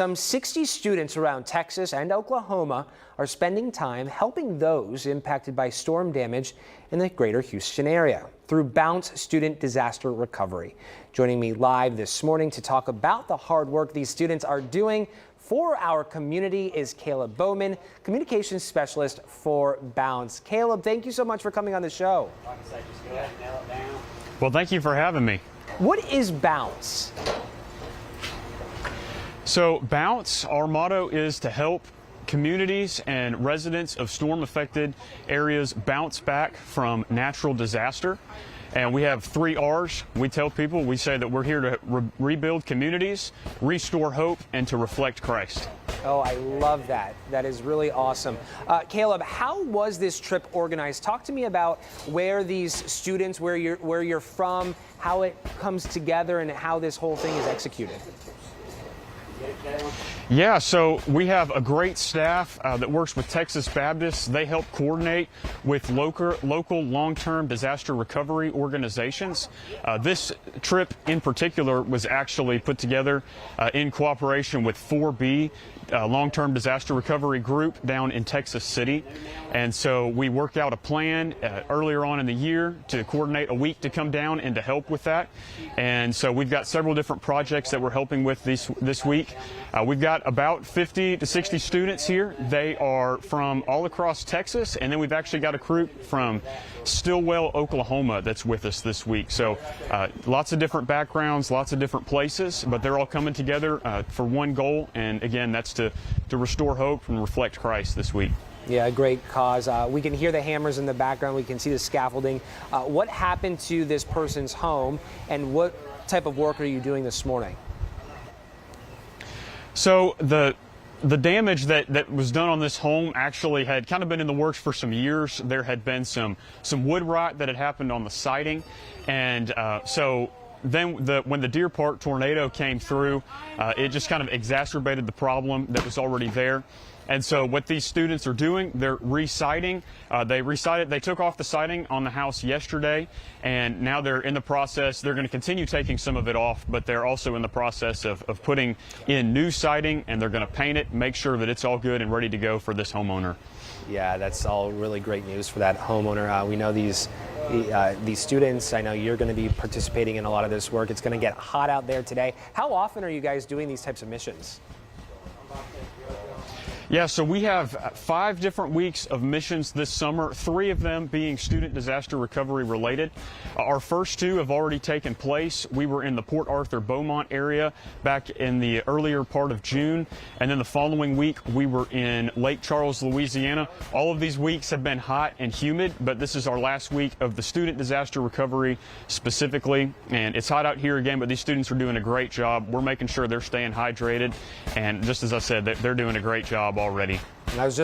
Some 60 students around Texas and Oklahoma are spending time helping those impacted by storm damage in the greater Houston area through Bounce Student Disaster Recovery. Joining me live this morning to talk about the hard work these students are doing for our community is Caleb Bowman, communications specialist for Bounce. Caleb, thank you so much for coming on the show. Well, thank you for having me. What is Bounce? So Bounce, our motto is to help communities and residents of storm-affected areas bounce back from natural disaster. And we have 3 R's. We tell people, we say that we're here to rebuild communities, restore hope, and to reflect Christ. Oh, I love that. That is really awesome. Caleb, how was this trip organized? Talk to me about where these students, where you're from, how it comes together, and how this whole thing is executed. Yeah, so we have a great staff that works with Texas Baptist. They help coordinate with local long-term disaster recovery organizations. This trip in particular was actually put together in cooperation with 4B, long-term disaster recovery group down in Texas City. And so we worked out a plan earlier on in the year to coordinate a week to come down and to help with that. And so we've got several different projects that we're helping with this week. We've got about 50 to 60 students here. They are from all across Texas, and then we've actually got a group from Stillwell, Oklahoma that's with us this week. So lots of different backgrounds, lots of different places, but they're all coming together for one goal, and again, that's to restore hope and reflect Christ this week. Yeah, great cause. We can hear the hammers in the background. We can see the scaffolding. What happened to this person's home, and what type of work are you doing this morning? So the damage that was done on this home actually had kind of been in the works for some years. There had been some wood rot that had happened on the siding, and so then when the Deer Park tornado came through, it just kind of exacerbated the problem that was already there. And so what these students are doing, they're re-siding. They took off the siding on the house yesterday, and now they're in the process. They're going to continue taking some of it off, but they're also in the process of putting in new siding, and they're going to paint it, make sure that it's all good and ready to go for this homeowner. Yeah, that's all really great news for that homeowner. We know these students, I know you're going to be participating in a lot of this work. It's going to get hot out there today. How often are you guys doing these types of missions? Yeah, so we have 5 different weeks of missions this summer, 3 of them being student disaster recovery related. Our first 2 have already taken place. We were in the Port Arthur Beaumont area back in the earlier part of June, and then the following week we were in Lake Charles, Louisiana. All of these weeks have been hot and humid, but this is our last week of the student disaster recovery specifically, and it's hot out here again, but these students are doing a great job. We're making sure they're staying hydrated, and just as I said, they're doing a great job already. And I was just